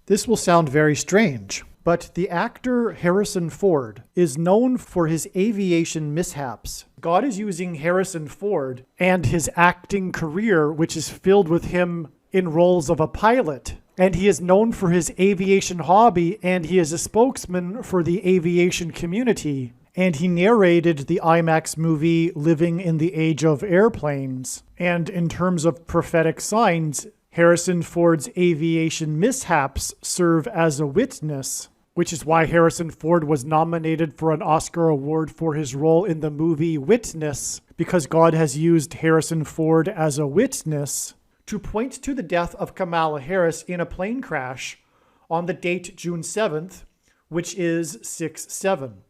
This will sound very strange, but the actor Harrison Ford is known for his aviation mishaps. God is using Harrison Ford and his acting career, which is filled with him in roles of a pilot. And he is known for his aviation hobby, and he is a spokesman for the aviation community. And he narrated the IMAX movie Living in the Age of Airplanes. And in terms of prophetic signs, Harrison Ford's aviation mishaps serve as a witness, which is why Harrison Ford was nominated for an Oscar award for his role in the movie Witness, because God has used Harrison Ford as a witness to point to the death of Kamala Harris in a plane crash on the date June 7th, which is 6/7.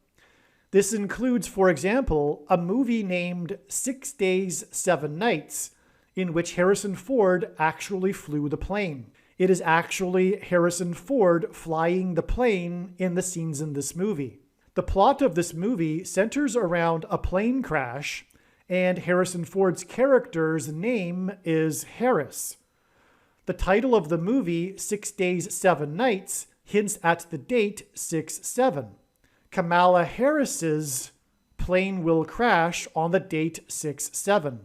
This includes, for example, a movie named 6 Days, 7 Nights, in which Harrison Ford actually flew the plane. It is actually Harrison Ford flying the plane in the scenes in this movie. The plot of this movie centers around a plane crash, and Harrison Ford's character's name is Harris. The title of the movie, 6 Days, 7 Nights, hints at the date 6/7. Kamala Harris's plane will crash on the date 6/7.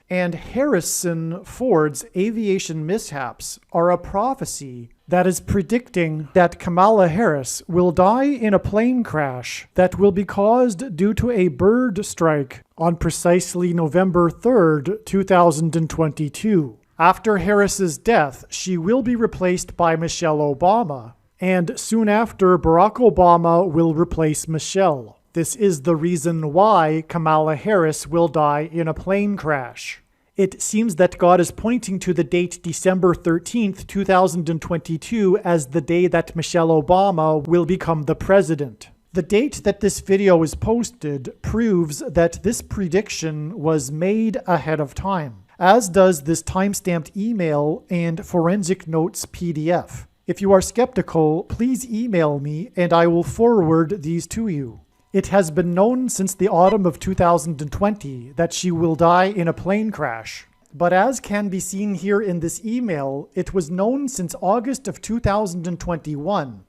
And Harrison Ford's aviation mishaps are a prophecy that is predicting that Kamala Harris will die in a plane crash that will be caused due to a bird strike on precisely November 3rd, 2022. After Harris's death, she will be replaced by Michelle Obama, and soon after, Barack Obama will replace Michelle. This is the reason why Kamala Harris will die in a plane crash. It seems that God is pointing to the date December 13th, 2022 as the day that Michelle Obama will become the president. The date that this video is posted proves that this prediction was made ahead of time, as does this timestamped email and forensic notes PDF. If you are skeptical, please email me and I will forward these to you. It has been known since the autumn of 2020 that she will die in a plane crash. But as can be seen here in this email, it was known since August of 2021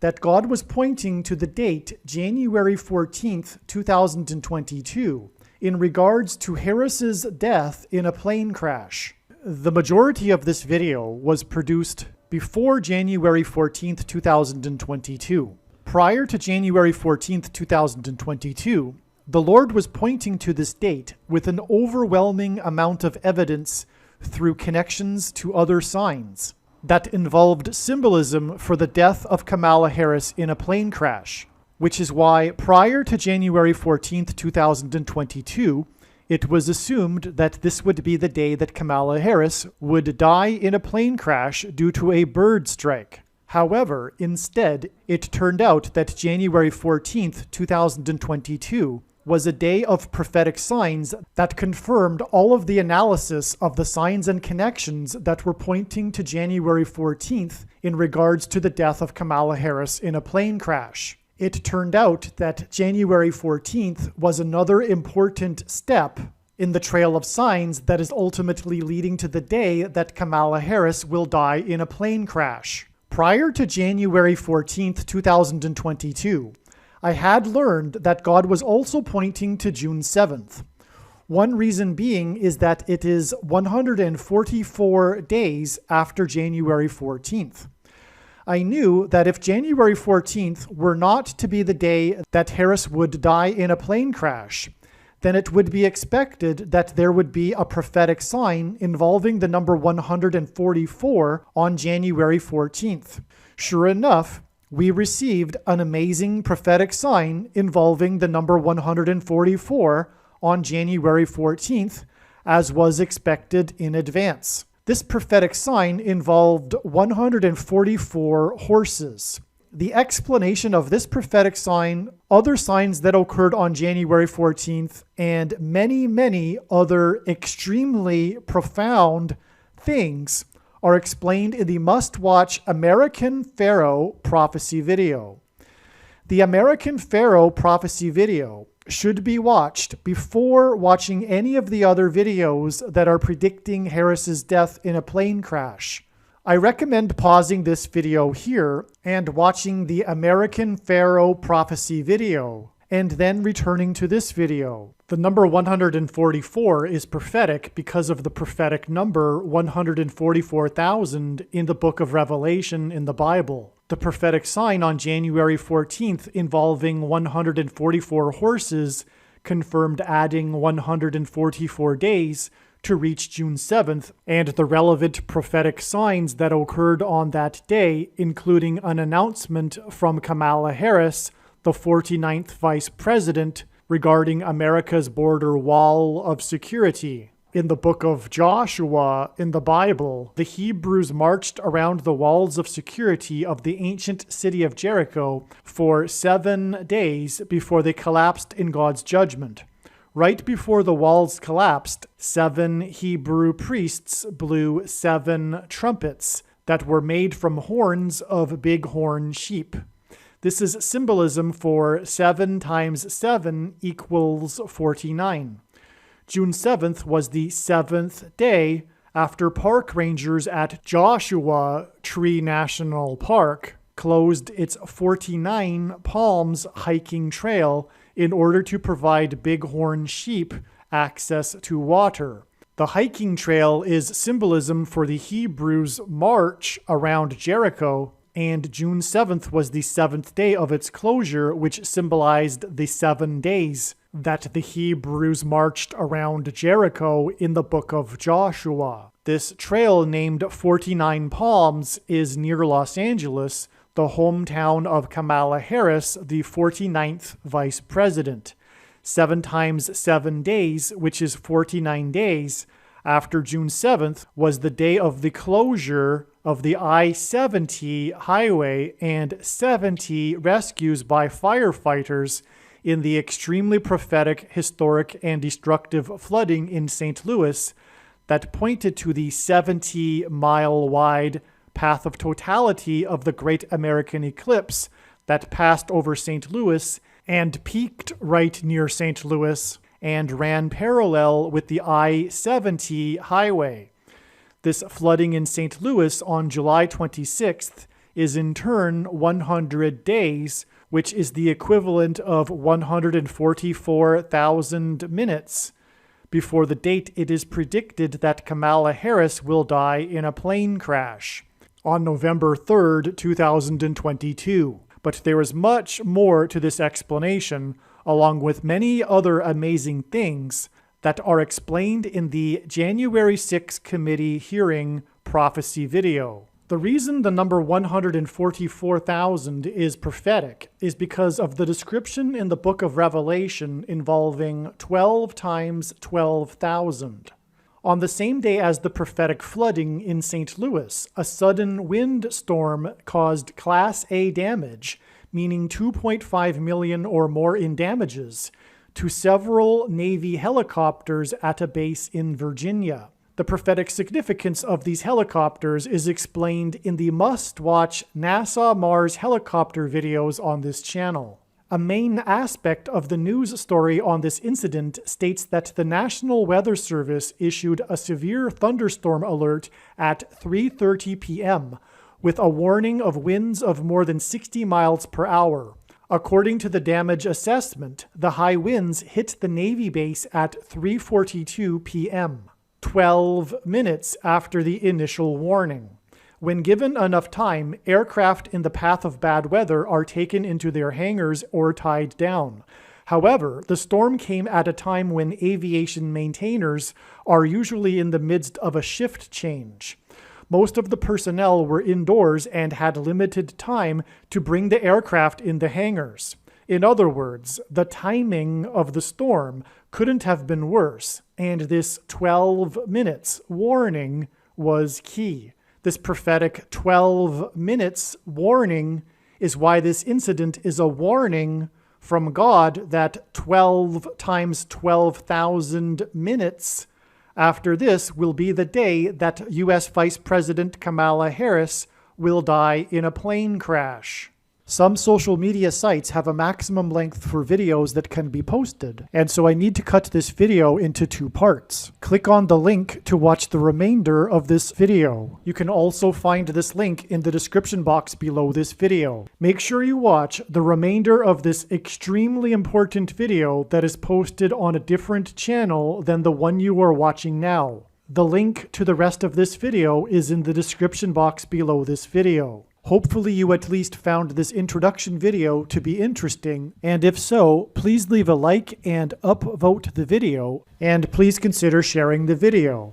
that God was pointing to the date January 14th, 2022 in regards to Harris's death in a plane crash. The majority of this video was produced before January 14th, 2022. Prior to January 14th, 2022, the Lord was pointing to this date with an overwhelming amount of evidence through connections to other signs that involved symbolism for the death of Kamala Harris in a plane crash, which is why prior to January 14th, 2022, it was assumed that this would be the day that Kamala Harris would die in a plane crash due to a bird strike. However, instead, it turned out that January 14th, 2022 was a day of prophetic signs that confirmed all of the analysis of the signs and connections that were pointing to January 14th in regards to the death of Kamala Harris in a plane crash. It turned out that January 14th was another important step in the trail of signs that is ultimately leading to the day that Kamala Harris will die in a plane crash. Prior to January 14th, 2022, I had learned that God was also pointing to June 7th. One reason being is that it is 144 days after January 14th. I knew that if January 14th were not to be the day that Harris would die in a plane crash, then it would be expected that there would be a prophetic sign involving the number 144 on January 14th. Sure enough, we received an amazing prophetic sign involving the number 144 on January 14th, as was expected in advance. This prophetic sign involved 144 horses. The explanation of this prophetic sign, other signs that occurred on January 14th, and many, many other extremely profound things are explained in the must-watch American Pharaoh prophecy video. The American Pharaoh prophecy video should be watched before watching any of the other videos that are predicting Harris's death in a plane crash. I recommend pausing this video here and watching the American Pharaoh prophecy video, and then returning to this video. The number 144 is prophetic because of the prophetic number 144,000 in the book of Revelation in the Bible. The prophetic sign on January 14th involving 144 horses confirmed adding 144 days to reach June 7th, and the relevant prophetic signs that occurred on that day, including an announcement from Kamala Harris, the 49th Vice President, regarding America's border wall of security. In the book of Joshua in the Bible, the Hebrews marched around the walls of security of the ancient city of Jericho for 7 days before they collapsed in God's judgment. Right before the walls collapsed, 7 Hebrew priests blew 7 trumpets that were made from horns of bighorn sheep. This is symbolism for 7 times 7 equals 49. June 7th was the 7th day after park rangers at Joshua Tree National Park closed its 49 Palms hiking trail in order to provide bighorn sheep access to water. The hiking trail is symbolism for the Hebrews' march around Jericho, and June 7th was the 7th day of its closure, which symbolized the 7 days that the Hebrews marched around Jericho in the book of Joshua. This trail, named 49 Palms, is near Los Angeles, the hometown of Kamala Harris, the 49th Vice President. 7 times 7 days, which is 49 days, after June 7th was the day of the closure of the I-70 highway and 70 rescues by firefighters in the extremely prophetic, historic, and destructive flooding in St. Louis that pointed to the 70-mile-wide path of totality of the Great American Eclipse that passed over St. Louis and peaked right near St. Louis and ran parallel with the I-70 highway. This flooding in St. Louis on July 26th is in turn 100 days, which is the equivalent of 144,000 minutes before the date it is predicted that Kamala Harris will die in a plane crash on November 3rd, 2022. But there is much more to this explanation, along with many other amazing things that are explained in the January 6 committee hearing prophecy video. The reason the number 144,000 is prophetic is because of the description in the book of Revelation involving 12 times 12,000. On the same day as the prophetic flooding in St. Louis, a sudden windstorm caused Class A damage, meaning 2.5 million or more in damages, to several Navy helicopters at a base in Virginia. The prophetic significance of these helicopters is explained in the must-watch NASA Mars helicopter videos on this channel. A main aspect of the news story on this incident states that the National Weather Service issued a severe thunderstorm alert at 3:30 p.m., with a warning of winds of more than 60 miles per hour. According to the damage assessment, the high winds hit the Navy base at 3:42 p.m., 12 minutes after the initial warning. When given enough time, aircraft in the path of bad weather are taken into their hangars or tied down. However, the storm came at a time when aviation maintainers are usually in the midst of a shift change. Most of the personnel were indoors and had limited time to bring the aircraft in the hangars. In other words, the timing of the storm couldn't have been worse, and this 12 minutes warning was key. This prophetic 12 minutes warning is why this incident is a warning from God that 12 times 12,000 minutes after this will be the day that U.S. Vice President Kamala Harris will die in a plane crash. Some social media sites have a maximum length for videos that can be posted, and so I need to cut this video into 2 parts. Click on the link to watch the remainder of this video. You can also find this link in the description box below this video. Make sure you watch the remainder of this extremely important video that is posted on a different channel than the one you are watching now. The link to the rest of this video is in the description box below this video. Hopefully you at least found this introduction video to be interesting, and if so, please leave a like and upvote the video, and please consider sharing the video.